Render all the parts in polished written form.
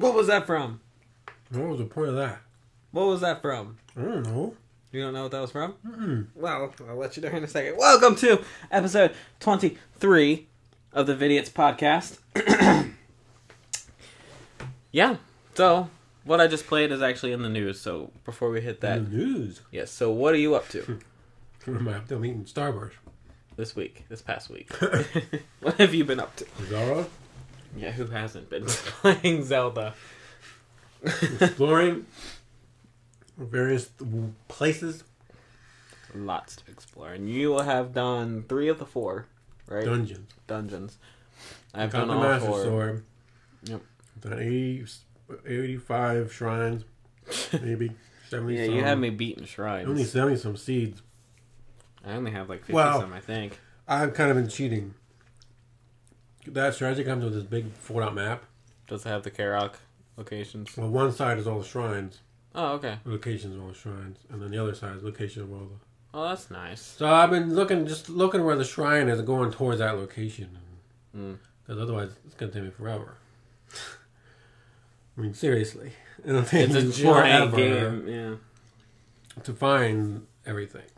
What was that from? What was the point of that? What was that from? I don't know. You don't know what that was from? Mm-mm. Well, I'll let you know in a second. Welcome to episode 23 of the Vidiots podcast. Yeah, so what I just played is actually in the news, so before we hit that... In the news? Yes, so what are you up to? I'm eating Starburst. This past week. What have you been up to? Zelda? Yeah, who hasn't been playing Zelda? Exploring various places. Lots to explore. And you will have done 3 of the 4, right? Dungeons. I've Got done the all Master 4. Sword. Yep. Done 85 shrines. Maybe 70 Yeah, some. you had me beating shrines. Only 70 some seeds. I only have like 50 some, I think. I've kind of been cheating. That strategy comes with this big fold-out map. Does it have the Karok locations? Well, one side is all the shrines. Oh, okay. Locations of all the shrines. And then the other side is location of all the... Oh, that's nice. So I've been looking where the shrine is and going towards that location. Because otherwise it's going to take me forever. I mean, seriously. It'll take It's a me giant forever game, yeah. to find everything.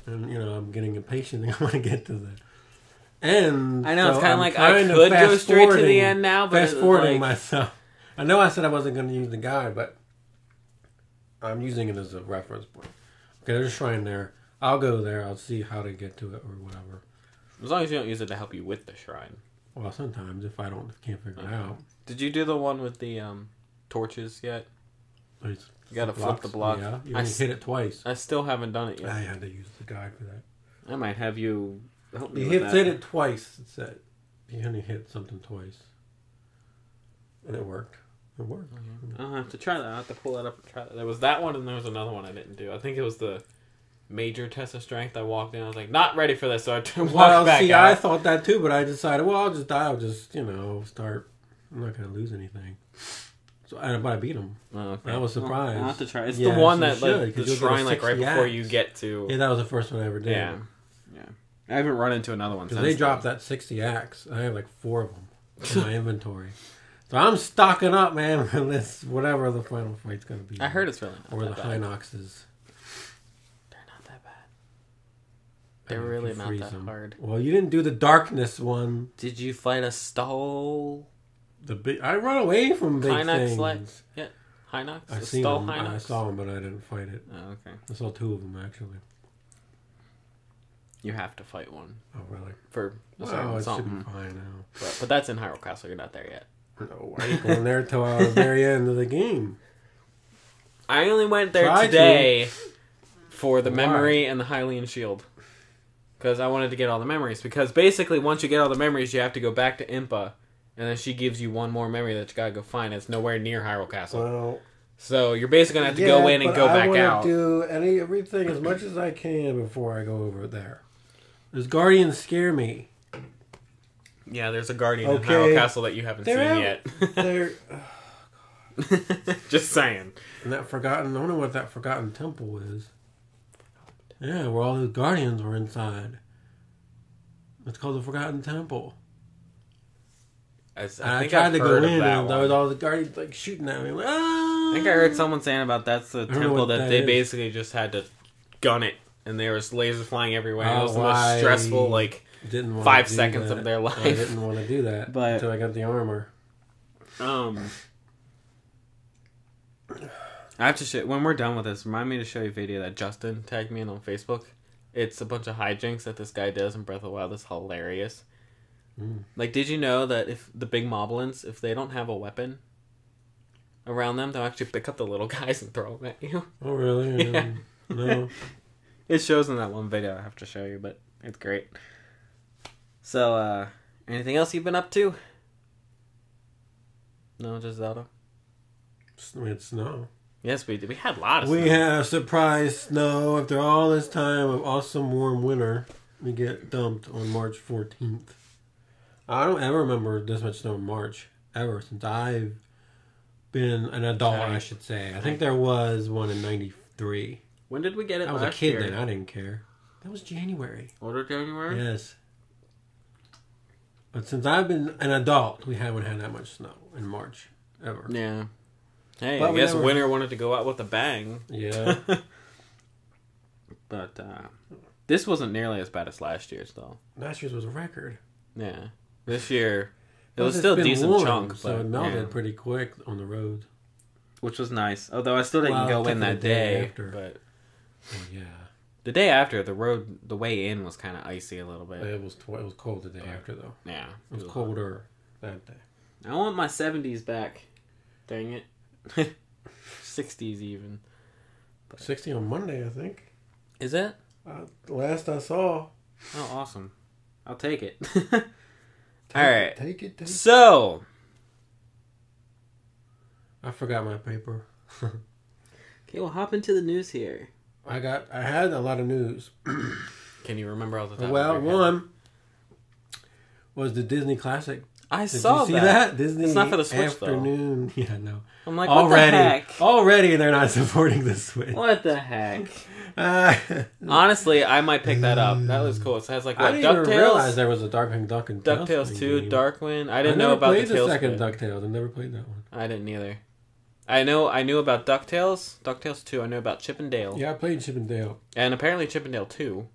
And, you know, I'm getting impatient and I want to get to the end. I know, so it's kind of I'm like I kinda could go straight to the end now, but fast forwarding like... myself. I know I said I wasn't going to use the guide, but I'm using it as a reference point. Okay, there's a shrine there. I'll go there. I'll see how to get to it or whatever. As long as you don't use it to help you with the shrine. Well, sometimes if I can't figure it out. Did you do the one with the torches yet? You gotta flip the block. Yeah, you only hit it twice. I still haven't done it yet. I had to use the guide for that. I might have you help me You with that. hit it twice. It said you only hit something twice, and it worked. It worked. I'll have to try that. I'll have to pull that up and try that. There was that one, and there was another one I didn't do. I think it was the major test of strength. I walked in. I was like, not ready for this, so I walked back out. I thought that too, but I decided, well, I'll just die. I'll just, start. I'm not going to lose anything. So, but I beat him. Oh, okay. I was surprised. I'll have to try. It's the one that, like, the shrine, like, right before you get to... Yeah, that was the first one I ever did. Yeah. I haven't run into another one since. Because they dropped that 60 axe. I have, like, 4 of them in my inventory. So I'm stocking up, man, for this, whatever the final fight's going to be. I heard it's really not or that the bad. Hinoxes. They're not that bad. They're really not that hard. Well, you didn't do the darkness one. Did you fight a stall? I run away from big things. Yeah, Hinox? I saw him, but I didn't fight it. Oh, okay. I saw 2 of them, actually. You have to fight one. Oh, really? For it something. should be fine now. But that's in Hyrule Castle. You're not there yet. No, I ain't going there till the very end of the game. I only went there today for the memory and the Hylian shield. Because I wanted to get all the memories. Because basically, once you get all the memories, you have to go back to Impa. And then she gives you one more memory that you gotta go find. It's nowhere near Hyrule Castle. Well, so you're basically gonna have to go in and go back out. I want to do everything as much as I can before I go over there. Those guardians scare me. Yeah, there's a guardian in Hyrule Castle that you haven't seen yet. Just saying. And I wonder what that Forgotten Temple is. Yeah, where all those guardians were inside. It's called the Forgotten Temple. I think tried to go in, and there was all the guardians like shooting at me. Like, I think I heard someone saying about that's the temple that they basically just had to gun it, and there was lasers flying everywhere. It was the most stressful, 5 seconds of their life. I didn't want to do that until I got the armor. I have to when we're done with this, remind me to show you a video that Justin tagged me in on Facebook. It's a bunch of hijinks that this guy does in Breath of the Wild. It's hilarious. Like, did you know that if the big moblins, if they don't have a weapon around them, they'll actually pick up the little guys and throw them at you? Oh, really? Yeah. No. It shows in that one video I have to show you, but it's great. So, anything else you've been up to? No, just Zelda? We had snow. Yes, we did. We had a lot of snow. We have surprise snow. After all this time of awesome warm winter, we get dumped on March 14th. I don't ever remember this much snow in March, ever, since I've been an adult, I should say. I think there was one in 93. When did we get it I was a kid then. I didn't care. That was January. Older January? Yes. But since I've been an adult, we haven't had that much snow in March. ever. Yeah. Hey, But I guess winter wanted to go out with a bang. Yeah. But this wasn't nearly as bad as last year's, though. Last year's was a record. Yeah. This year, it Plus was still a decent warm, chunk. so but, it melted pretty quick on the road. Which was nice. Although I still didn't go in that day. After. But oh, yeah. The day after, the way in was kind of icy a little bit. It was cold the day after, though. Yeah. It was colder that day. I want my 70s back. Dang it. 60s even. But 60 on Monday, I think. Is it? The last I saw. Oh, awesome. I'll take it. Alright. Take it. So. I forgot my paper. Okay, we'll hop into the news here. I had a lot of news. Can you remember all the time? Well, one was the Disney Classic. I saw that. Did you see that? Disney it's not for the Switch, afternoon. Though. Yeah, no. I'm like, what the heck? Already they're not supporting the Switch. What the heck? Honestly, I might pick that up. That was cool. It has like what, I didn't DuckTales? even realize there was a Darkwing Duck and DuckTales 2, game. Darkwing. I didn't know about the Tales. I never played the second DuckTales. I never played that one. I didn't either. I knew about DuckTales. DuckTales 2. I knew about Chip and Dale. Yeah, I played Chip and Dale. And apparently Chip and Dale 2.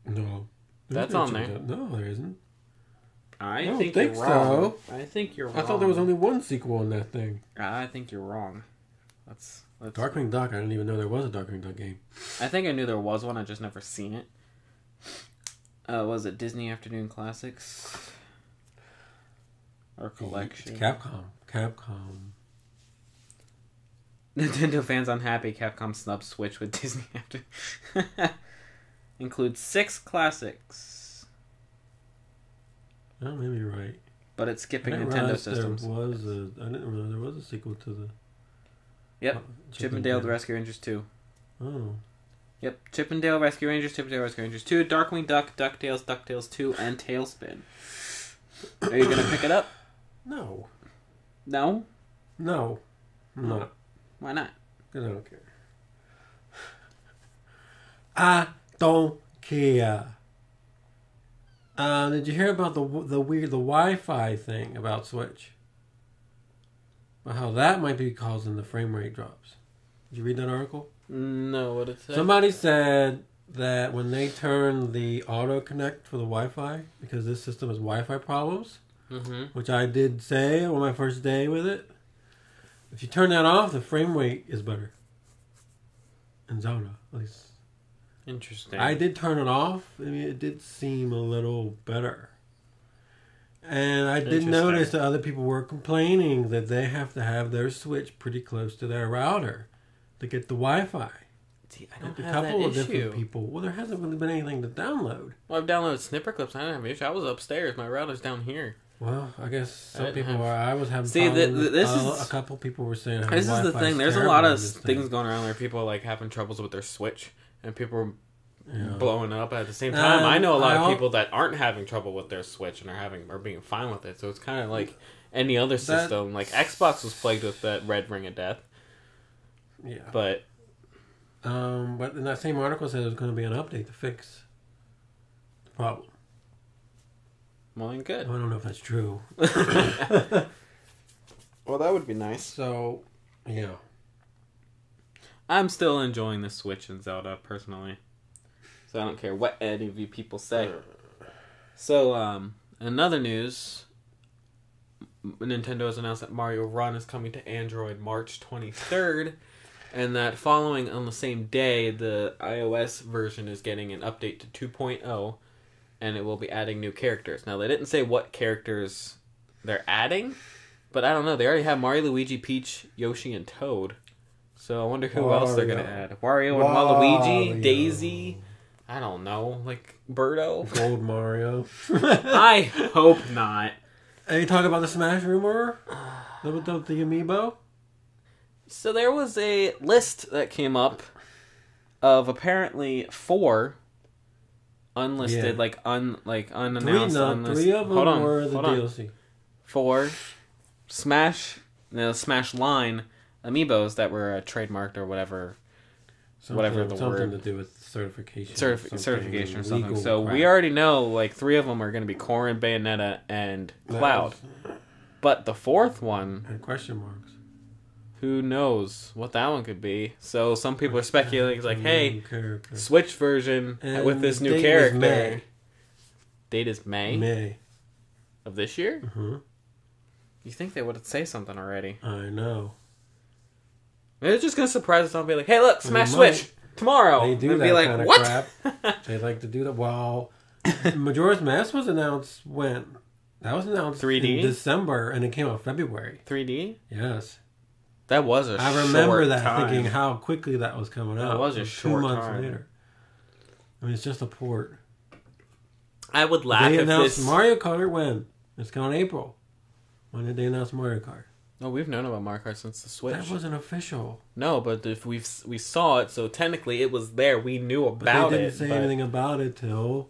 No. That's on there. No, there isn't. I don't think you're wrong. So. I think you're wrong. I thought there was only one sequel in that thing. I think you're wrong. Let's Darkwing Duck. I didn't even know there was a Darkwing Duck game. I think I knew there was one. I just never seen it. Was it Disney Afternoon Classics? Or Collection? It's Capcom. Nintendo fans unhappy. Capcom snub Switch with Disney After. Includes 6 classics. Oh, maybe you're right. But it's skipping Nintendo systems. I didn't realize there was a sequel to the... Yep. Chip and Dale The Rescue Rangers 2. Oh. Yep. Chip and Dale Rescue Rangers, Chip and Dale Rescue Rangers 2, Darkwing Duck, DuckTales, DuckTales 2, and Tailspin. Are you going to pick it up? No. No? No. I'm not. Why not? Because I don't care. I don't care. Did you hear about the Wi-Fi thing about Switch? About how that might be causing the frame rate drops. Did you read that article? No, what did it say? Somebody said that when they turn the auto connect for the Wi-Fi, because this system has Wi-Fi problems, which I did say on my first day with it, if you turn that off, the frame rate is better. In Zelda, at least. Interesting. I did turn it off. I mean, it did seem a little better. And I did notice that other people were complaining that they have to have their Switch pretty close to their router to get the Wi-Fi. See, I don't a have couple that of issue. Different people. Well, there hasn't really been anything to download. Well, I've downloaded snipper clips. I didn't have an issue. I was upstairs. My router's down here. Well, I guess some people are. I was having. See, this is a couple people were saying. This is the thing. There's a lot of things going around where people are like having troubles with their Switch, and people are blowing up at the same time. I know a lot of people that aren't having trouble with their Switch and are being fine with it. So it's kind of like any other system. Like Xbox was plagued with that red ring of death. Yeah, but in that same article, it said there's going to be an update to fix the problem. Well, then good. I don't know if that's true. Well, that would be nice. So, yeah. I'm still enjoying the Switch and Zelda, personally. So I don't care what any of you people say. So, another news. Nintendo has announced that Mario Run is coming to Android March 23rd. And that following on the same day, the iOS version is getting an update to 2.0. And it will be adding new characters. Now, they didn't say what characters they're adding. But I don't know. They already have Mario, Luigi, Peach, Yoshi, and Toad. So I wonder who else they're going to add. Wario and Waluigi, Daisy. I don't know. Like, Birdo. Gold Mario. I hope not. Are you talking about the Smash rumor? The amiibo? So there was a list that came up of apparently 4... unlisted, unannounced. Three of them were the DLC. 4 Smash Line amiibos that were trademarked or whatever. Something to do with certification. Certification or something. So we already know 3 of them are going to be Corrin, Bayonetta, and Cloud. But the 4th one and question marks. who knows what that one could be? So some people are speculating, it's like, hey, Switch version with this new character. May. Date is May? May. Of this year? Mm-hmm. You think they would say something already? I know. They're just going to surprise us all and be like, hey, look, Smash Switch tomorrow. They do and that be like, kind of what? crap. They like to do that. Well, Majora's Mask was announced when? That was announced 3D? in December, and it came out February. 3D? Yes. That was a I remember short that, time. thinking how quickly that was coming out. That was a short 2 months time. later. I mean, it's just a port. I would laugh They if announced this... Mario Kart when? It's coming in April. When did they announce Mario Kart? No, we've known about Mario Kart since the Switch. That wasn't official. No, but if we saw it, so technically it was there. We knew about it. But they didn't say anything about it till...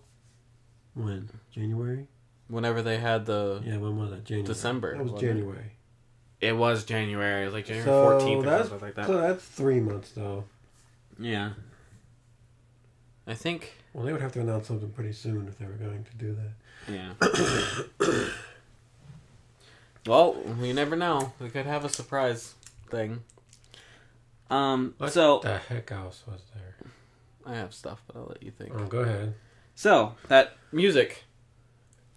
When? January? Whenever they had the... Yeah, when was that? January. December. It was January. It was January. It was like January So 14th or something like that. So that's 3 months, though. Yeah. I think... Well, they would have to announce something pretty soon if they were going to do that. Yeah. Well, we never know. We could have a surprise thing. What So... the heck else was there? I have stuff, but I'll let you think. Oh, go ahead. So, that music.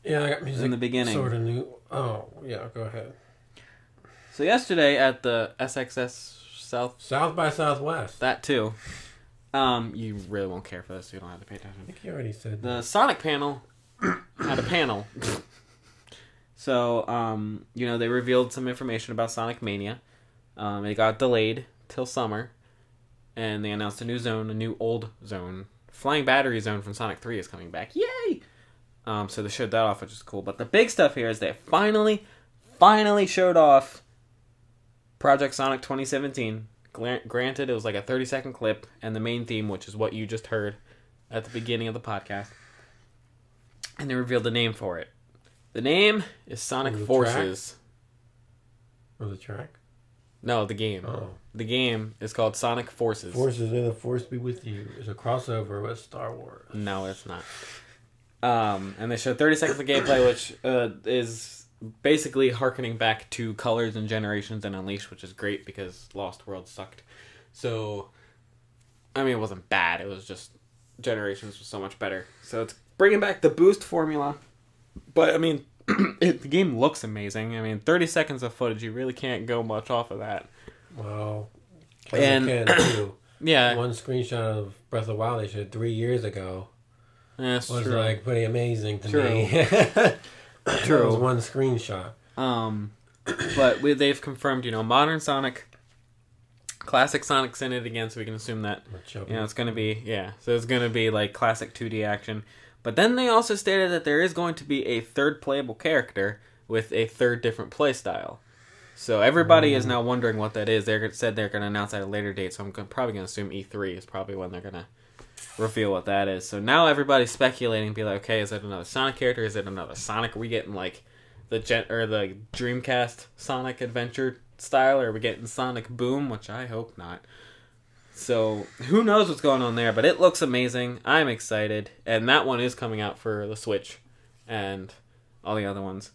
Yeah, I got music In the beginning. Sort of new. Oh, yeah, go ahead. So yesterday at the SXS South by Southwest. that too. You really won't care for this, so you don't have to pay I attention. think you already said The that. Sonic panel had a panel. So, they revealed some information about Sonic Mania. It got delayed till summer. And they announced a new zone, a new old zone. Flying Battery Zone from Sonic 3 is coming back. Yay! So they showed that off, which is cool. But the big stuff here is they finally showed off Project Sonic 2017. Granted, it was like a 30-second clip, and the main theme, which is what you just heard at the beginning of the podcast. And they revealed the name for it. The name is Sonic Forces. Or the track? No, the game. Oh. The game is called Sonic Forces. Forces in the Force be with you. It's a crossover with Star Wars. No, it's not. And they showed 30 seconds of gameplay, which is basically harkening back to Colors and Generations and Unleashed, which is great because Lost World sucked. So, I mean, it wasn't bad. It was just Generations was so much better. So it's bringing back the boost formula. But, I mean, the game looks amazing. I mean, 30 seconds of footage, you really can't go much off of that. Well, And can too. Yeah. One screenshot of Breath of the Wild they showed 3 years ago That's was true. like pretty amazing to True. me. True. It was one screenshot. But they've confirmed, modern Sonic, classic Sonic's in it again, so we can assume that, it's going to be, so it's going to be like classic 2D action. But then they also stated that there is going to be a third playable character with a third different playstyle. So everybody is now wondering what that is. They said they're going to announce at a later date, so I'm probably going to assume E3 is probably when they're going to reveal what that is. So now everybody's speculating, be like, okay, is it another Sonic character? Is it another Sonic? Are we getting like the Dreamcast Sonic Adventure style, or are we getting Sonic Boom? Which I hope not. So who knows what's going on there, but it looks amazing. I'm excited, and that one is coming out for the Switch and all the other ones.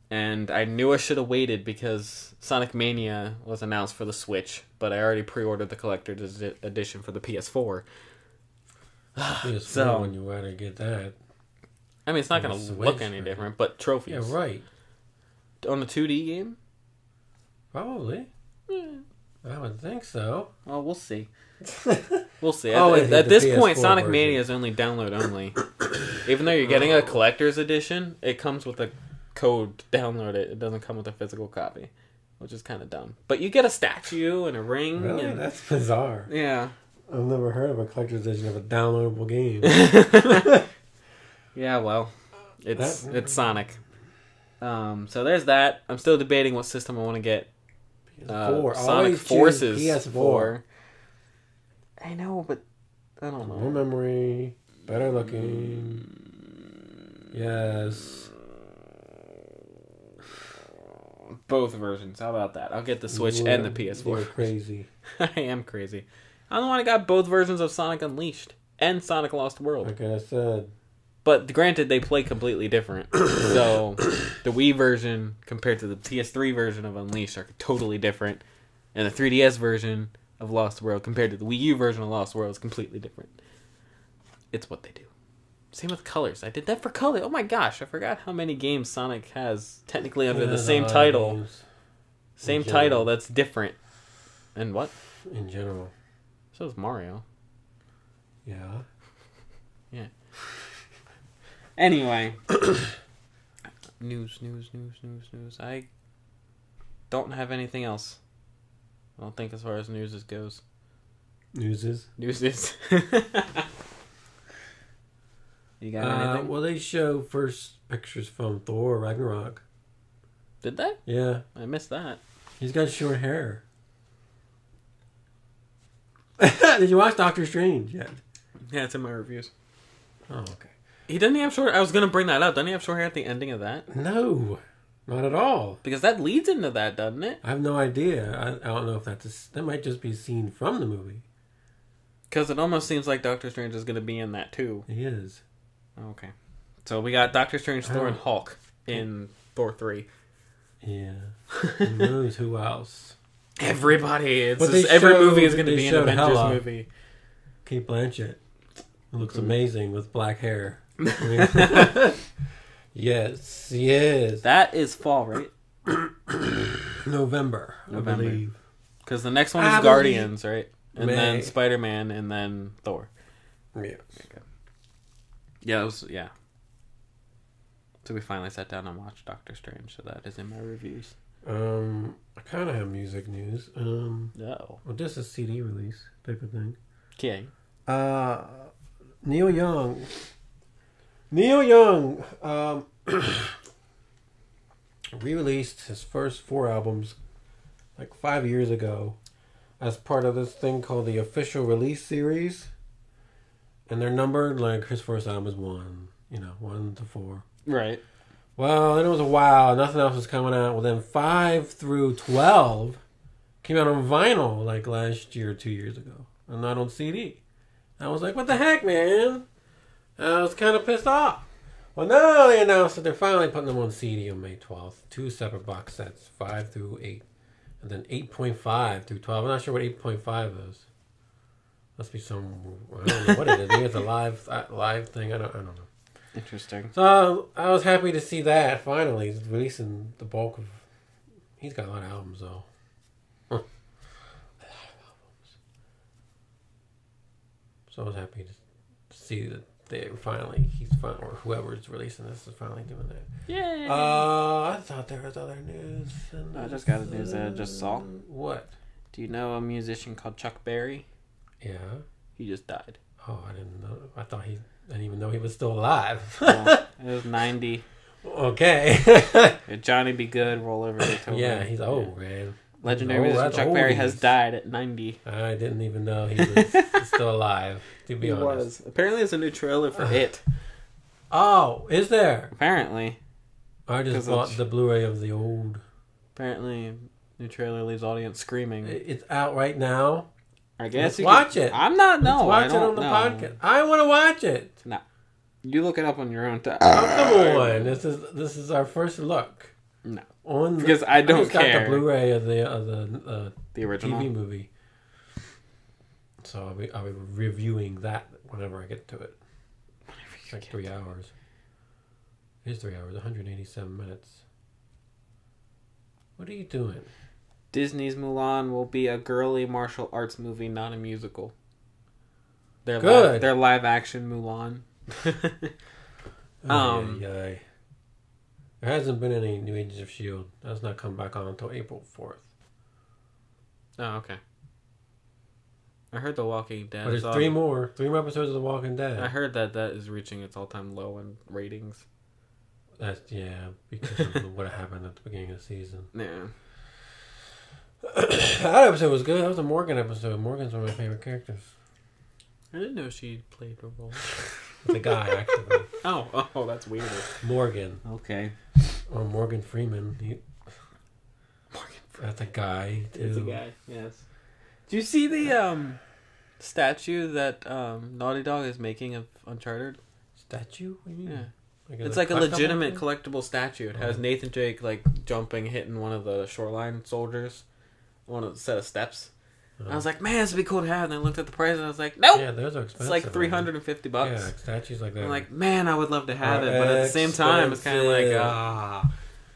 And I knew I should have waited because Sonic Mania was announced for the Switch, but I already pre-ordered the collector's edition for the PS4. PS4 when you rather get that. I mean, it's not going to look any different, but trophies. Yeah, right. On a 2D game? Probably. I would think so. Well, we'll see. We'll see. Oh, At this point, PS4 Sonic version. Mania is only download only. Even though you're getting a collector's edition, it comes with a code to download it. It doesn't come with a physical copy, which is kind of dumb. But you get a statue and a ring. Really? And, That's bizarre. yeah. I've never heard of a collector's edition of a downloadable game. Yeah, well, it's Sonic. So there's that. I'm still debating what system I want to get. PS4. Sonic Always Forces PS4. for. I know, but I don't know. More memory, better looking. Yes. Both versions. How about that? I'll get the Switch and the PS4. You're crazy. I am crazy. I'm the one that got both versions of Sonic Unleashed and Sonic Lost World. Like I said. But granted, they play completely different. So the Wii version compared to the PS3 version of Unleashed are totally different. And the 3DS version of Lost World compared to the Wii U version of Lost World is completely different. It's what they do. Same with colors. I did that for color. Oh my gosh, I forgot how many games Sonic has technically under the same title. Same title that's different. And what? In general. So is Mario. Yeah. Yeah. Anyway. News. I don't have anything else. I don't think as far as news goes. News is? You got anything? Well, they show first pictures from Thor Ragnarok. Did they? Yeah. I missed that. He's got short hair. Did you watch Doctor Strange yet? Yeah, it's in my reviews. Oh, okay. He doesn't have short... I was going to bring that up. Doesn't he have short hair at the ending of that? No. Not at all. Because that leads into that, doesn't it? I have no idea. I don't know if that might just be seen from the movie. Because it almost seems like Doctor Strange is going to be in that, too. He is. Okay. So we got Doctor Strange, Thor, and Hulk in Thor 3. Yeah. Who knows who else? Everybody. Every movie is going to be an Avengers movie. Kate Blanchett looks amazing with black hair. Yes. That is fall, right? November. I believe. Because the next one is Guardians, right? And then Spider-Man, and then Thor. Yeah. Okay. Yeah, it was, yeah. So we finally sat down and watched Doctor Strange, so that is in my reviews. I kind of have music news. No. Well, just a CD release type of thing. Okay. Neil Young, re-released his first 4 albums like 5 years ago as part of this thing called the Official Release Series. And they're numbered like his first album is 1 to 4. Right. Well, then it was a while. Nothing else was coming out. Well, then 5 through 12 came out on vinyl like last year or 2 years ago. And not on CD. I was like, what the heck, man? I was kind of pissed off. Well, now they announced that they're finally putting them on CD on May 12th. 2 separate box sets, 5 through 8. And then 8.5 through 12. I'm not sure what 8.5 is. Must be some... I don't know what it is. Maybe it's a live thing. I don't know. Interesting. So I was happy to see that finally. He's releasing the bulk of... He's got a lot of albums, though. So I was happy to see that or whoever's releasing this is finally doing that. Yay! I thought there was other news. I just got a news that I just saw. What? Do you know a musician called Chuck Berry? Yeah. He just died. Oh, I didn't know. I didn't even know he was still alive. Well, it was 90. Okay. Johnny Be Good, Roll Over Beethoven. Yeah, he's old, man. Legendary musician Chuck Berry has died at 90. I didn't even know he was still alive, to be honest. He was. Apparently there's a new trailer for It. Oh, is there? Apparently. I just bought the Blu-ray of the old. Apparently, new trailer leaves audience screaming. It's out right now. I guess Let's watch it. I'm not, no. Let's watch it on the podcast. I want to watch it. No. You look it up on your own time. Oh, come on. This is our first look. No. Because I don't care. I got the Blu-ray of the original TV movie. So I'll be reviewing that whenever I get to it. It's like 3 hours. It is 3 hours, 187 minutes. What are you doing? Disney's Mulan will be a girly martial arts movie, not a musical. Good. Their live action Mulan. There hasn't been any New Agents of S.H.I.E.L.D. That's not come back on until April 4th. Oh, okay. I heard The Walking Dead. But there's 3 more episodes of The Walking Dead. I heard that is reaching its all-time low in ratings. That's, because of what happened at the beginning of the season. Yeah. That episode was good. That was a Morgan episode. Morgan's one of my favorite characters. I didn't know she played a role. The guy, actually. Oh, that's weird. Morgan. Okay. Or Morgan Freeman. That's a guy, too. It's a guy, yes. Do you see the statue that Naughty Dog is making of Uncharted? Statue? What do you mean? Yeah. It's like a legitimate collectible statue. It has Nathan Drake like jumping, hitting one of the shoreline soldiers set of steps. I was like, man, this would be cool to have. And I looked at the price and I was like, nope. Yeah, those are expensive. It's like $350. Yeah, like statues like that. I'm like, man, I would love to have it, but at the same time, it's kind of like,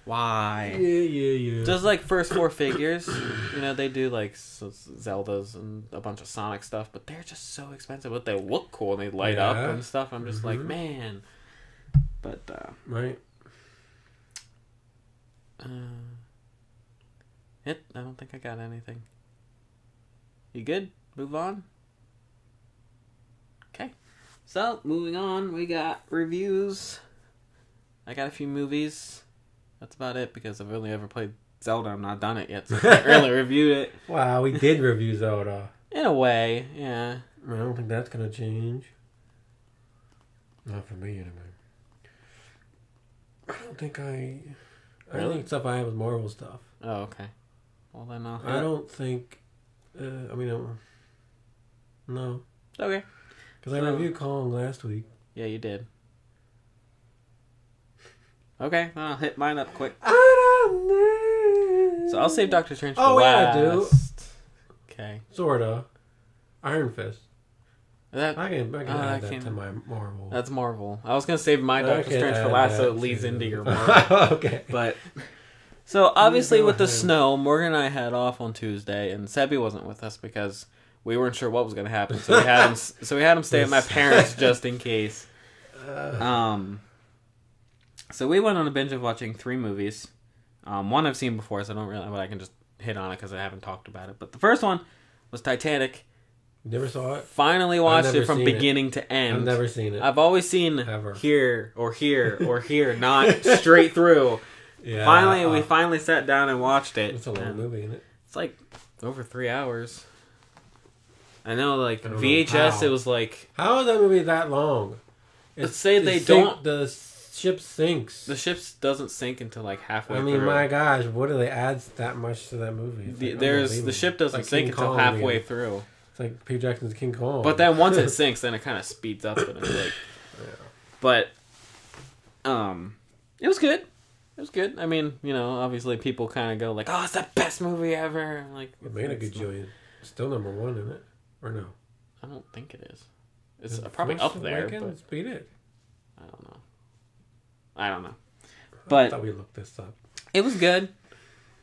why? Yeah. Just like first 4 figures, they do like Zeldas and a bunch of Sonic stuff, but they're just so expensive. But they look cool and they light up and stuff. I'm just like, man. But right. I don't think I got anything. You good? Move on? Okay. So, moving on, we got reviews. I got a few movies. That's about it, because I've only ever played Zelda. I'm not done it yet, so I can't really review it. Wow, we did review Zelda. In a way, yeah. I don't think that's going to change. Not for me, anyway. I don't think I... Really? I think stuff I have is Marvel stuff. Oh, okay. Well, then I'll... I don't think... no. Okay. Because I reviewed Kong last week. Yeah, you did. Okay, I'll hit mine up quick. I don't know. So I'll save Doctor Strange for yeah, last. I do. Okay. Sorta. Iron Fist. That, I can add that to my Marvel. That's Marvel. I was going to save my Doctor Strange for last so it leads into your Marvel. Okay. But... So, obviously, with the snow, Morgan and I had off on Tuesday, and Sebi wasn't with us because we weren't sure what was going to happen. So we had him stay at my parents' just in case. So we went on a binge of watching 3 movies. One I've seen before, so I don't really, but I can just hit on it because I haven't talked about it. But the first one was Titanic. Never saw it? Finally watched it from beginning to end. I've never seen it. I've always seen Ever. here or here or here, not straight through. Yeah, We finally sat down and watched it. It's a long movie, isn't it? It's like over 3 hours. I know, like VHS, it was like... How is that movie that long? Let's say they don't... The ship sinks. The ship doesn't sink until like halfway through. I mean, my gosh, what do they add that much to that movie? The ship doesn't sink until halfway through. It's like Peter Jackson's King Kong. But then once it sinks, then it kind of speeds up and it's like... But, it was good. It was good. I mean, obviously people kind of go like, "Oh, it's the best movie ever." Like, it made a good joint. Still number 1, isn't it? Or no? I don't think it is. It's probably up there. But let's beat it. I don't know. But I thought we looked this up. It was good.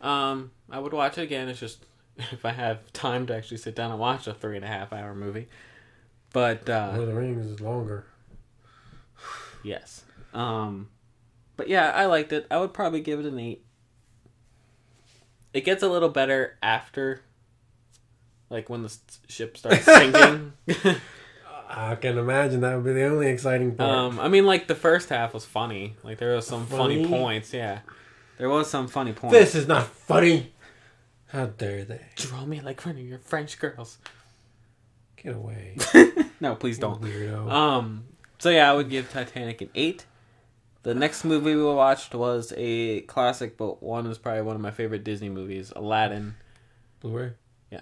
I would watch it again. It's just if I have time to actually sit down and watch a 3.5 hour movie. But Lord of the Rings is longer. Yes. But yeah, I liked it. I would probably give it an 8. It gets a little better after, like when the ship starts sinking. I can imagine that would be the only exciting part. I mean, like the first half was funny. Like there was some funny points. Yeah, there was some funny points. This is not funny. How dare they? Draw me like one of your French girls. Get away. No, please don't. Weirdo. So yeah, I would give Titanic an 8. The next movie we watched was a classic, but one is probably one of my favorite Disney movies, Aladdin. Blu-ray? Yeah.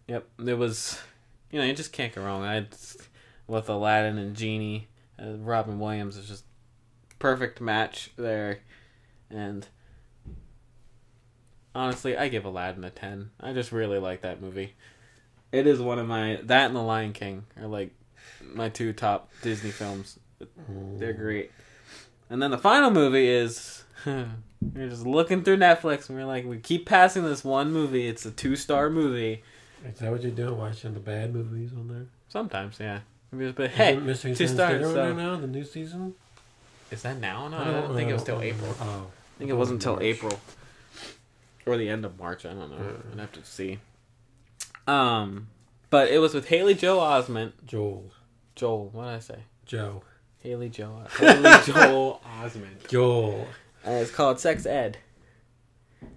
Yep. It was, you just can't go wrong. With Aladdin and Genie, Robin Williams is just perfect match there. And honestly, I give Aladdin a 10. I just really like that movie. It is one of that and The Lion King are like my 2 top Disney films. They're great. And then the final movie is, we're just looking through Netflix and we're like, we keep passing this one movie. It's a 2-star movie. Is that what you're doing? Watching the bad movies on there? Sometimes, yeah. But hey, 2 stars. So. Now, the new season? Is that now? No, I don't think it was till April. Oh, I think it wasn't till April. Or the end of March. I don't know. I'd have to see. But it was with Haley Joel Osment. Joel. What did I say? Joe. Haley Joel Osment. Joel. It's called Sex Ed.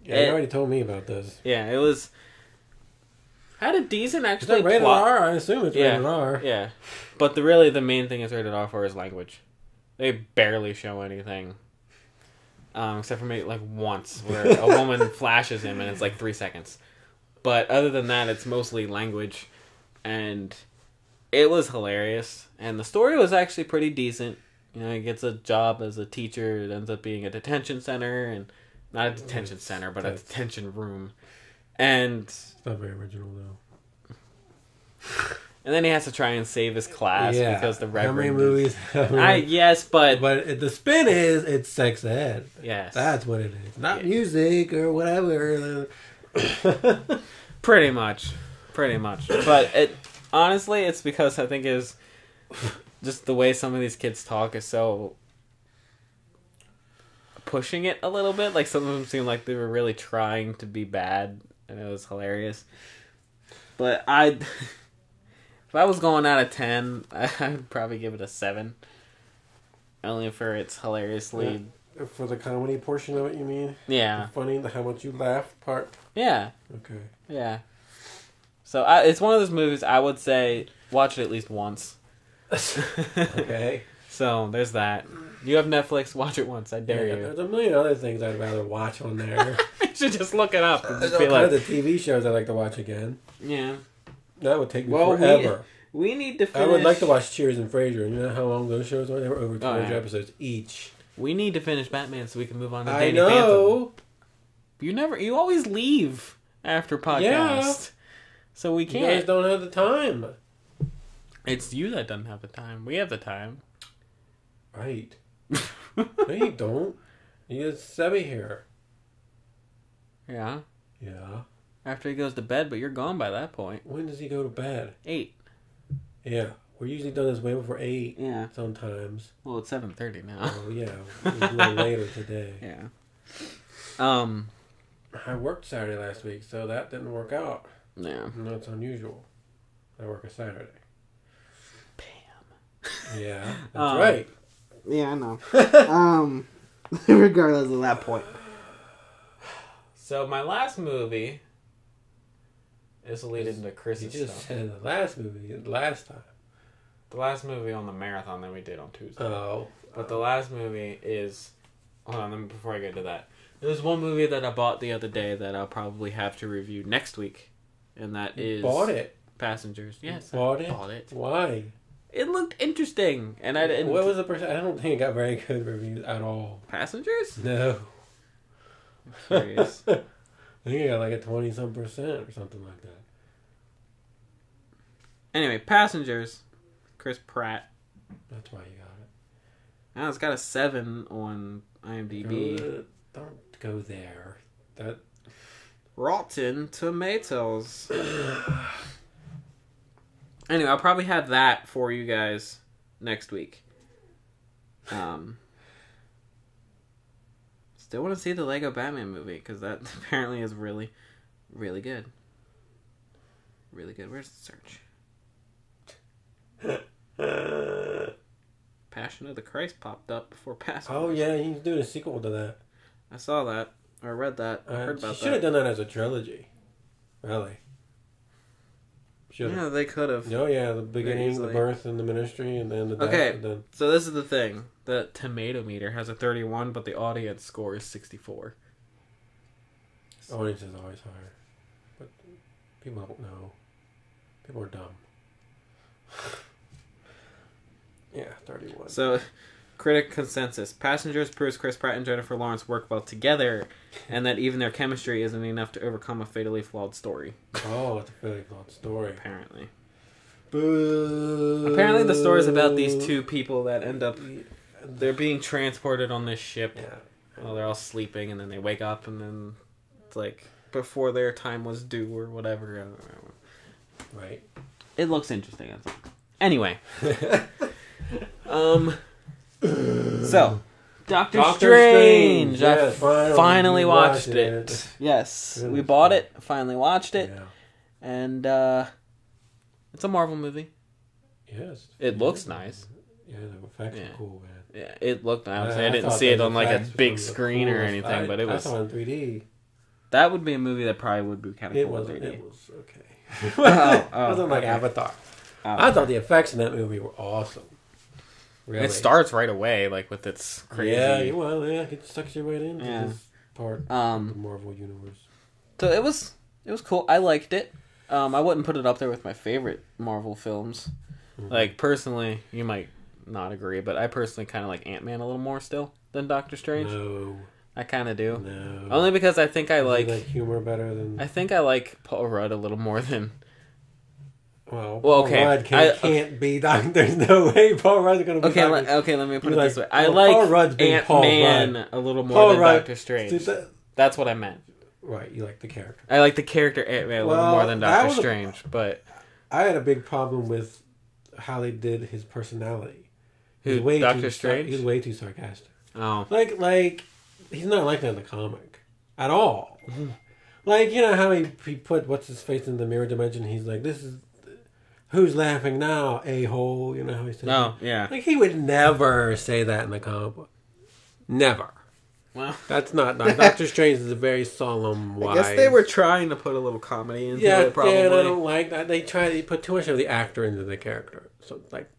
Yeah, you already told me about this. Yeah, it was... Had a decent actually Is that rated plot. R? I assume it's rated R. Yeah. But the main thing it's rated R for is language. They barely show anything. Except for maybe like once where a woman flashes him and it's like 3 seconds. But other than that, it's mostly language. And it was hilarious. And the story was actually pretty decent. He gets a job as a teacher. It ends up being a detention center. And not a detention center, but a detention room. And It's not very original, though. And then he has to try and save his class because the Reverend. How many movies? Yes, but the spin is it's sex ed. Yes, that's what it is. Not music or whatever. Pretty much. But honestly, it's because I think is just the way some of these kids talk is so pushing it a little bit. Like some of them seem like they were really trying to be bad, and it was hilarious. But if I was going out of 10, I'd probably give it a 7. Only for its hilariously... Yeah. For the comedy portion of it, you mean? Yeah. The funny, how much you laugh part? Yeah. Okay. Yeah. So it's one of those movies I would say watch it at least once. Okay. So there's that. You have Netflix, watch it once. I dare you. There's a million other things I'd rather watch on there. You should just look it up. And There's just all be like, kinds of TV shows I'd like to watch again. Yeah. That would take me forever. We need to finish... I would like to watch Cheers and Frasier. You know how long those shows are? They were over 200 episodes each. We need to finish Batman so we can move on to I Danny know. Phantom. You always leave after podcast. Yeah. So we can't. You guys don't have the time. It's you that doesn't have the time. We have the time. Right. No, you don't. You get Sebby here. Yeah. Yeah. After he goes to bed, but you're gone by that point. When does he go to bed? 8. Yeah. We're usually done this way before 8. Yeah. Sometimes. Well, it's 7:30 now. Oh, yeah. It was a little later today. Yeah. I worked Saturday last week, so that didn't work out. Yeah. No, it's unusual. I work a Saturday. Bam. Yeah. That's right. Yeah, I know. Regardless of that point. So my last movie is leading into Chris's You just stuff. said the last movie last time. The last movie on the marathon that we did on Tuesday. Oh. But the last movie is... Hold on, before I get to that. There's one movie that I bought the other day that I'll probably have to review next week. And that is... Bought it? Passengers. Yes, Bought it? Bought it. Why? It looked interesting. And I didn't... What was the percent? I don't think it got very good reviews at all. Passengers? No. I'm curious. I think it got like a 20-some% or something like that. Anyway, Passengers. Chris Pratt. That's why you got it. Now it's got a 7 on IMDb. Don't go there. That Rotten Tomatoes. Anyway, I'll probably have that for you guys next week. Still want to see the Lego Batman movie because that apparently is really, really good. Really good. Where's the search? Passion of the Christ popped up before Passengers. Oh yeah, he's doing a sequel to that. I saw that. Or read that. I heard about that. Should have done that as a trilogy. Really. Should've. Yeah, they could have. Oh yeah, the beginning, the birth, and the ministry, and then the death. Okay, and then... so this is the thing. The tomato meter has a 31, but the audience score is 64. Audience is always higher. But people don't know. People are dumb. Yeah, 31. So, critic consensus. Passengers proves Chris Pratt and Jennifer Lawrence work well together, and that even their chemistry isn't enough to overcome a fatally flawed story. Oh, it's a fatally flawed story. Apparently. Boo. Apparently the story is about these two people that end up... They're being transported on this ship. Yeah. While they're all sleeping, and then they wake up, and then it's like before their time was due or whatever. I don't know. Right. It looks interesting. That's all. Anyway. So, Doctor Strange. Yes, I finally watched it. Yes. Really we bought fun. it. Finally watched it. Yeah. And it's a Marvel movie. Yes. It looks nice. Yeah, the effects are cool, man. Yeah, it looked nice. I didn't thought see it those on like a effects big were the screen or coolest. anything, but it was... I saw it in 3D. That would be a movie that probably would be kind of cool. It was okay. It Oh, wasn't like okay. Avatar. Oh. I thought the effects in that movie were awesome. Really. It starts right away, like with its crazy... Yeah, well, yeah, it sucks you right into Yeah. this part of the Marvel universe. So it was cool. I liked it. I wouldn't put it up there with my favorite Marvel films. Mm-hmm. Like, personally, you might not agree, but I personally kind of like Ant-Man a little more still than Doctor Strange. No. I kind of do. No. Only because I think I You like humor better than. I think I like Paul Rudd a little more than. Well, Well, Paul okay. Rudd can't be Doctor. There's no way Paul Rudd's gonna be Okay, Doctor. okay. Let me put it this way. I well, like Paul Rudd's being Ant-Man Paul Rudd. a little more Paul than Rudd, Doctor Strange. That's what I meant. Right, you like the character. I like the character Ant-Man a little more than Doctor Strange, but I had a big problem with how they did his personality. Who, Doctor Strange? He's way too sarcastic. Oh, like he's not like that in the comic at all. Like, you know how he put what's his face in the mirror dimension. He's like, this is who's laughing now, a-hole. You know how he says. Oh, that? yeah. Like, he would never say that in the comic book. Never. Well, that's not Doctor Strange is a very solemn, wise. I guess they were trying to put a little comedy into it, probably. Yeah, and I don't like that. They put too much of the actor into the character. So, like,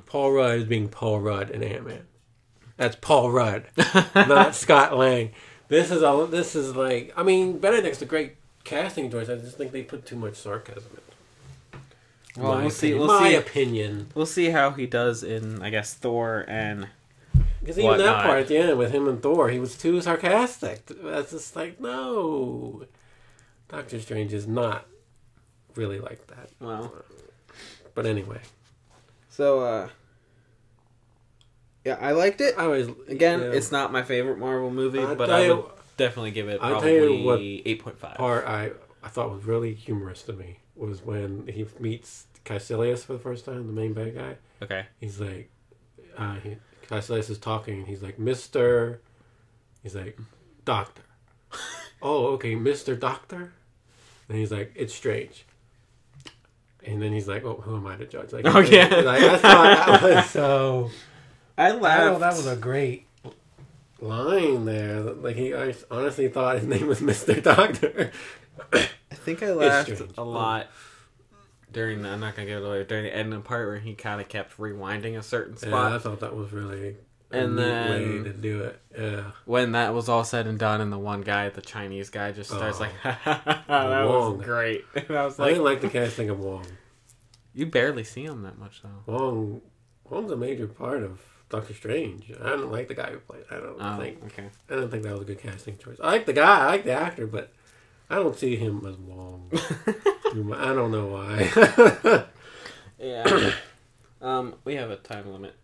Paul Rudd is being Paul Rudd in Ant-Man. That's Paul Rudd, not Scott Lang. This is like, I mean, Benedict's a great casting choice. I just think they put too much sarcasm in it. Well, we'll see. My opinion. We'll see how he does in, I guess, Thor and. Because even that part at the end with him and Thor, he was too sarcastic. That's just like, no. Doctor Strange is not really like that. Well. But anyway. So, yeah, I liked it. It's not my favorite Marvel movie, but I would definitely give it probably 8.5. I thought was really humorous to me was when he meets Caecilius for the first time, the main bad guy. Okay. He's like, Caecilius is talking, and he's like, Mr. He's like, Doctor. Oh, okay, Mr. Doctor? And he's like, it's strange. And then he's like, oh, who am I to judge? Like, oh, yeah. Like, I thought that was so... I laughed. That was a great line there. Like, I honestly thought his name was Mr. Doctor. I think I laughed a lot during I'm not going to give it away, during the ending part where he kind of kept rewinding a certain spot. Yeah, I thought that was really a neat way to do it. Yeah. When that was all said and done and the one guy, the Chinese guy, just starts like, ha ha ha, that was great. And I was like, I didn't like the casting of Wong. You barely see him that much, though. Wong's a major part of Doctor Strange. I don't like the guy who played. I don't think that was a good casting choice. I like the guy. I like the actor, but I don't see him as Wong. I don't know why. Yeah. We have a time limit.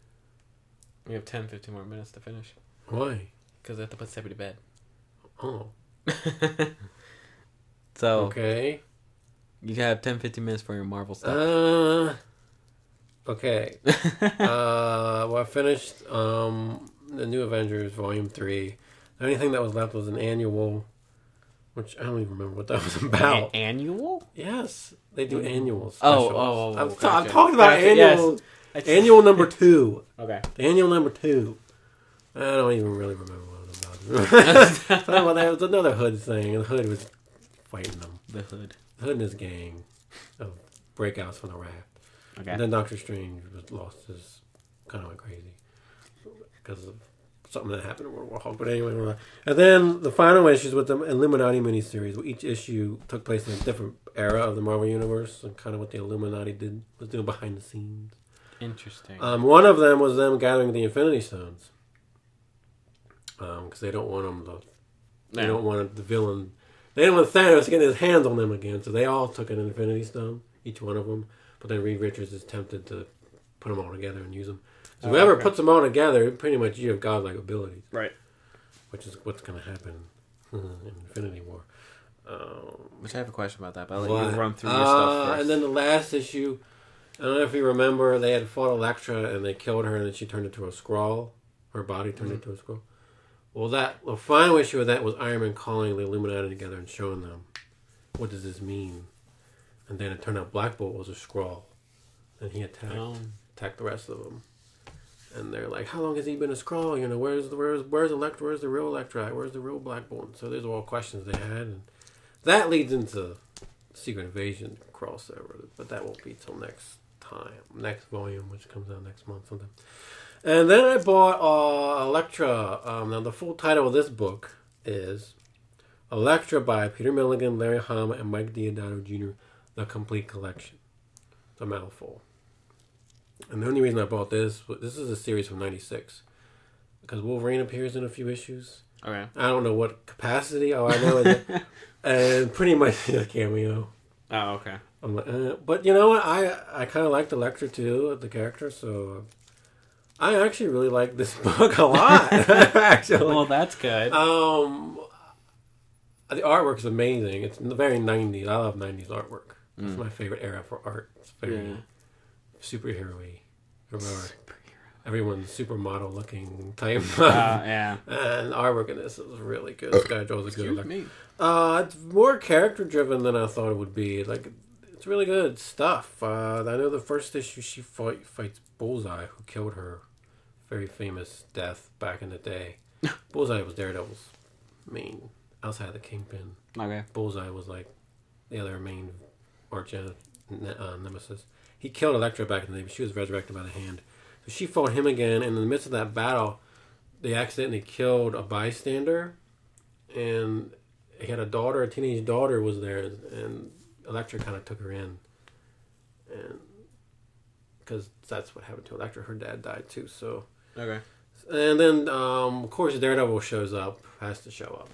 We have 10-15 more minutes to finish. Why? Because I have to put Sebby to bed. Oh. So. Okay. You have 10-15 minutes for your Marvel stuff. Okay. Well, I finished the New Avengers Volume 3. The only thing that was left was an annual, which I don't even remember what that was about. Annual? Yes. They do annual specials. I'm talking about annual. Yes. Annual number 2. Okay. Annual number 2. I don't even really remember what it was about. Well, there was another Hood thing, and the Hood was fighting them. The Hood and his gang of breakouts from the raft. Okay. And then Doctor Strange kind of went crazy because of something that happened in World War Hulk. But anyway, and then the final issues with the Illuminati miniseries, where each issue took place in a different era of the Marvel Universe, and kind of what the Illuminati was doing behind the scenes. Interesting. One of them was them gathering the Infinity Stones because they don't want them to. They don't want the villain. They didn't want Thanos getting his hands on them again, so they all took an Infinity Stone, each one of them. But then Reed Richards is tempted to put them all together and use them. So whoever puts them all together, pretty much you have godlike abilities. Right. Which is what's going to happen in Infinity War. Which I have a question about that, but I'll let you run through your stuff first. And then the last issue, I don't know if you remember, they had fought Elektra and they killed her and then she turned into a Skrull. Her body turned into a Skrull. Well, the final issue of that was Iron Man calling the Illuminati together and showing them, what does this mean? And then it turned out Black Bolt was a Skrull. And he attacked the rest of them. And they're like, how long has he been a Skrull? You know, where's Elektra? Where's the real Elektra? Where's the real Black Bolt? So those are all questions they had. And that leads into Secret Invasion crossover. But that won't be till next volume, which comes out next month sometime. And then I bought Elektra. Now, the full title of this book is Elektra by Peter Milligan, Larry Hama, and Mike Deodato Jr., The Complete Collection. It's a mouthful. And the only reason I bought this is a series from '96. Because Wolverine appears in a few issues. Okay. I don't know what capacity. All I know is that, and pretty much a cameo. Oh, okay. I'm like, but you know what? I kind of liked Elektra too, the character. So I actually really like this book a lot. Actually, Well, that's good. the artwork is amazing. It's very 90s. I love 90s artwork. It's my favorite era for art. It's very superhero-y. Everyone's supermodel looking type. Yeah. And artwork in this is really good. This guy draws a good look. Me. It's more character driven than I thought it would be. Like, it's really good stuff. I know the first issue she fights Bullseye, who killed her very famous death back in the day. Bullseye was Daredevil's main, outside of the Kingpin. Okay. Bullseye was like the other main arch nemesis. He killed Elektra back in the day, but she was resurrected by the Hand. So she fought him again, and in the midst of that battle, they accidentally killed a bystander, and he had a teenage daughter was there, and Elektra kind of took her in, and because that's what happened to Elektra. Her dad died too, so. Okay. And then, of course, Daredevil has to show up.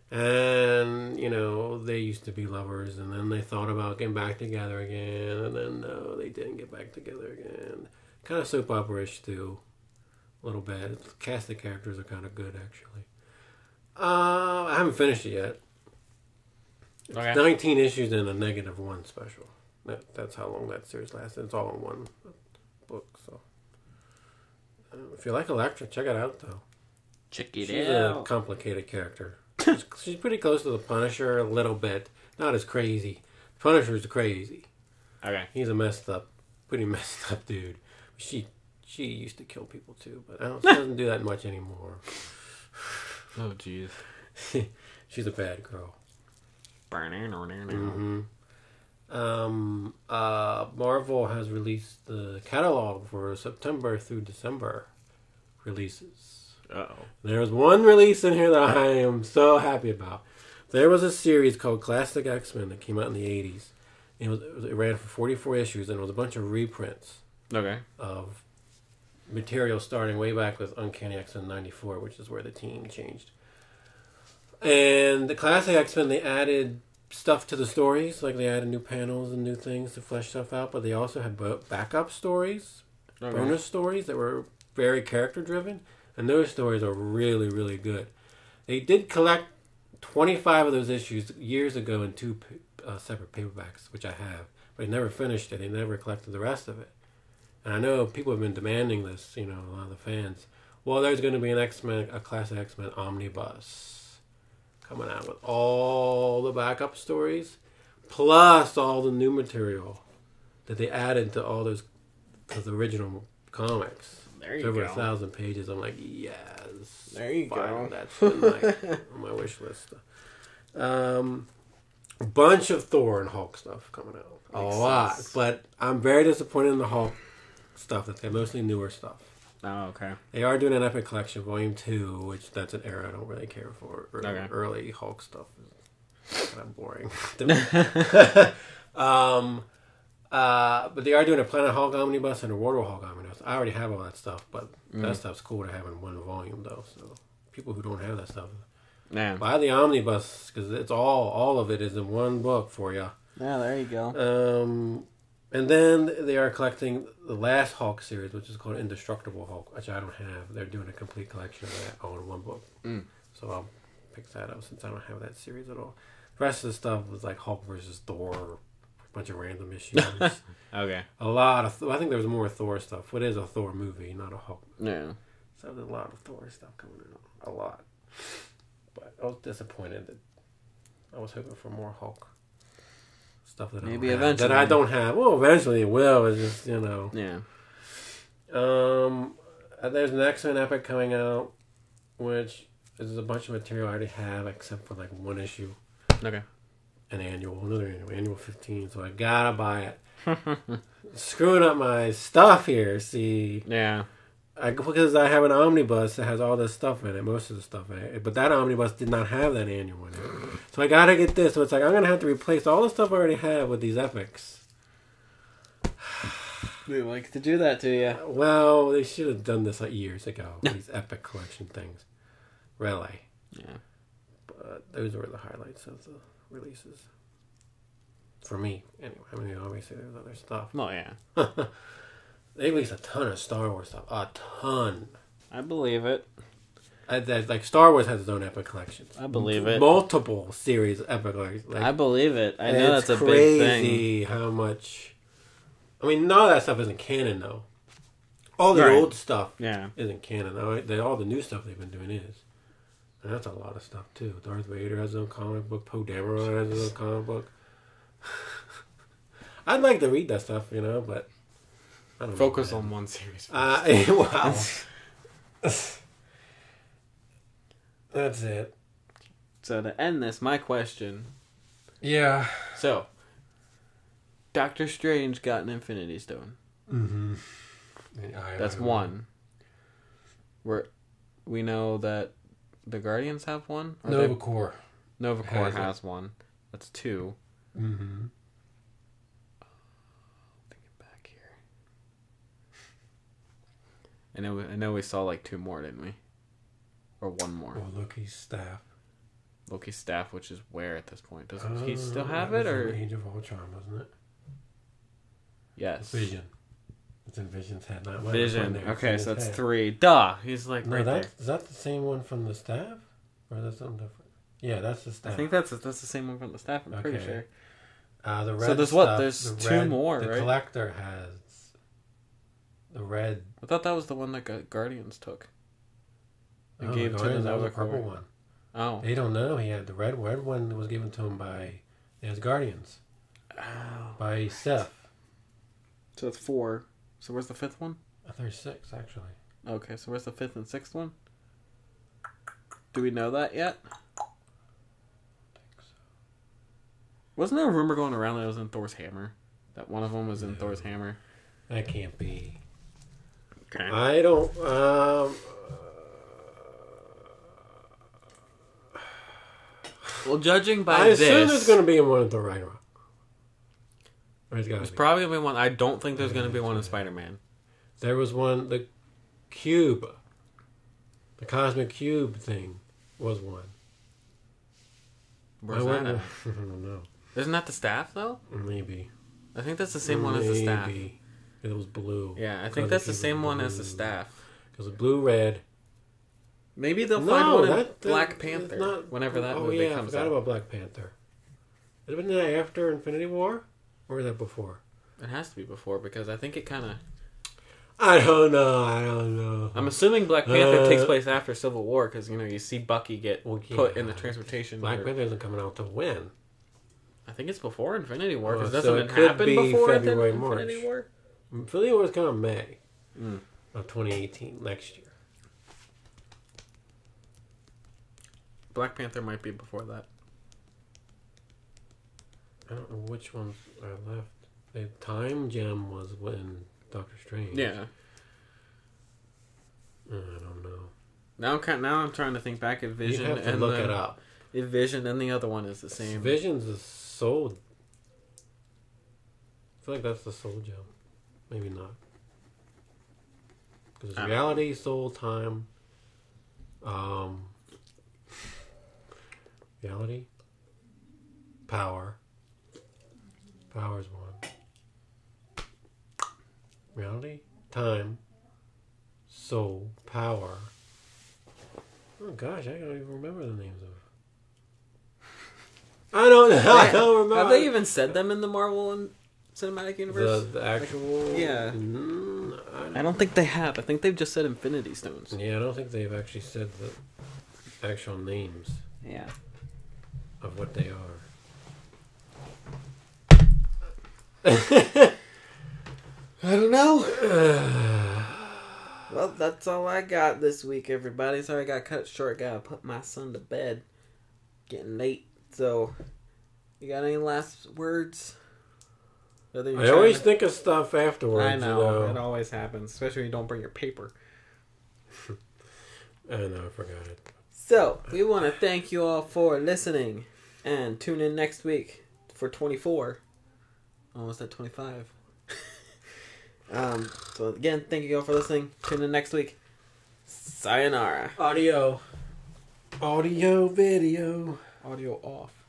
And, you know, they used to be lovers, and then they thought about getting back together again, and then, no, they didn't get back together again. Kind of soap opera-ish, too. A little bit. The cast of characters are kind of good, actually. I haven't finished it yet. It's 19 issues and a -1 special. That's how long that series lasted. It's all in one book, so. If you like Elektra, check it out, though. Check it out. She's a complicated character. She's pretty close to the Punisher a little bit. Not as crazy. Punisher's crazy. Okay. He's a pretty messed up dude. She used to kill people too, but she doesn't do that much anymore. Oh, jeez. She's a bad girl. Mm-hmm. Marvel has released the catalog for September through December releases. Uh-oh. There's one release in here that I am so happy about. There was a series called Classic X-Men that came out in the 80s. It ran for 44 issues, and it was a bunch of reprints of material starting way back with Uncanny X-Men 94, which is where the team changed. And the Classic X-Men, they added stuff to the stories, like they added new panels and new things to flesh stuff out, but they also had backup stories, bonus stories that were very character-driven. And those stories are really, really good. They did collect 25 of those issues years ago in 2 separate paperbacks, which I have. But they never finished it. They never collected the rest of it. And I know people have been demanding this, you know, a lot of the fans. Well, there's going to be a Classic X-Men omnibus coming out with all the backup stories, plus all the new material that they added to all those the original comics. There you go. Over 1,000 pages. I'm like, yes. There you go. That's on my wish list. A bunch of Thor and Hulk stuff coming out. A lot. But I'm very disappointed in the Hulk stuff. They're mostly newer stuff. Oh, okay. They are doing an Epic Collection Volume 2, which that's an era I don't really care for. Early Hulk stuff is kind of boring. But they are doing a Planet Hulk omnibus and a World War Hulk omnibus. I already have all that stuff, but that stuff's cool to have in one volume, though. So people who don't have that stuff, buy the omnibus, because it's all of it is in one book for you. Yeah, there you go. And then they are collecting the last Hulk series, which is called Indestructible Hulk, which I don't have. They're doing a complete collection of that all in one book. So I'll pick that up since I don't have that series at all. The rest of the stuff was like Hulk versus Thor, bunch of random issues. Okay. A lot of I think there was more Thor stuff. What is a Thor movie, not a Hulk? Yeah. So there's a lot of Thor stuff coming out. A lot. But I was disappointed that I was hoping for more Hulk stuff that maybe eventually. That I don't have. Well, eventually it will. It's just, you know. Yeah. There's an X-Men Epic coming out, which is a bunch of material I already have, except for like one issue. Okay. Another annual 15, so I gotta buy it. Screwing up my stuff here, see. Yeah. Because I have an omnibus that has all this stuff in it, most of the stuff in it. But that omnibus did not have that annual in it. So I gotta get this. So it's like, I'm gonna have to replace all the stuff I already have with these epics. They like to do that to you. Well, they should have done this like years ago. These epic collection things. really. Yeah. But those were the highlights of the releases. For me, anyway. I mean, obviously there's other stuff. Oh, yeah. They released a ton of Star Wars stuff. A ton. I believe it. Like Star Wars has its own epic collections. I believe it. Multiple series of epic collections. Like, I believe it. I know that's a big thing. Crazy how much. I mean, none of that stuff isn't canon though. All the old stuff isn't canon. All the new stuff they've been doing is. And that's a lot of stuff too. Darth Vader has his own comic book. Poe Dameron has his own comic book. I'd like to read that stuff, but I don't focus on one series. Wow. That's it. So to end this, my question. Yeah. So, Doctor Strange got an Infinity Stone. Mm-hmm. That's one. We know that the Guardians have one. Nova Corps has one. That's two. Mm-hmm. Thinking back here. I know we saw like two more, didn't we? Or one more. Well, Loki's staff. Loki's staff, which is where at this point? Does he still have it, or Age of Ultron, wasn't it? Yes. Vision. It's in Vision's head, not mine. Vision. Okay, so that's three. Duh. He's like right there. Is that the same one from the staff, or is that something different? Yeah, that's the staff. I think that's the same one from the staff. I'm pretty sure. The red. So there's stuff, There's two more, right? The Collector has the red. I thought that was the one that Guardians took. And gave to the Nova purple one. Oh. They don't know. He had the red one that was given to him by his Guardians. Oh. By Seth. So that's 4. So where's the 5th one? There's 6, actually. Okay, so where's the 5th and 6th one? Do we know that yet? I think so. Wasn't there a rumor going around that it was in Thor's hammer? That one of them was in Thor's hammer? That can't be. Okay. I don't... Well, judging by I assume there's going to be one in Thor Ragnarok. There's probably going to be one. I don't think there's going to be one in Spider-Man. There was one, the cube. The cosmic cube thing was one. Where's that at? I don't know. Isn't that the staff, though? Maybe. I think that's the same one as the staff. Maybe. It was blue. Yeah, I think that's the same one as the staff. It was blue, red. Maybe they'll find one in Black Panther whenever that movie comes out. I forgot about Black Panther. Has it been that after Infinity War? Or was that before? It has to be before, because I think it kind of... I don't know. I'm assuming Black Panther takes place after Civil War, because, you see Bucky get put in the transportation. Black Panther isn't coming out till when? I think it's before Infinity War, because so doesn't it happen before February, Infinity War? Infinity War is coming out May of 2018, next year. Black Panther might be before that. I don't know which ones are left. The Time Gem was when Doctor Strange. Yeah. I don't know. Now I'm trying to think back at Vision. You have to look it up. If Vision and the other one is the same. Vision's the soul. I feel like that's the soul gem. Maybe not. Because it's reality, soul, time. Reality. Power. Power's one. Reality, time, soul, power. Oh gosh, I don't even remember the names of. I don't know. I don't remember. Have they even said them in the Marvel and Cinematic Universe? The actual. Yeah. I don't think they have. I think they've just said Infinity Stones. Yeah, I don't think they've actually said the actual names. Yeah. Of what they are. I don't know. Well, that's all I got this week, everybody. Sorry I got cut short. Gotta put my son to bed. Getting late. So, you got any last words? I always think of stuff afterwards. I know. It always happens. Especially when you don't bring your paper. I know. I forgot it. So, we want to thank you all for listening. And tune in next week for 24. Almost at 25. So again, thank you all for listening. Tune in next week. Sayonara. Audio. Audio, video. Audio off.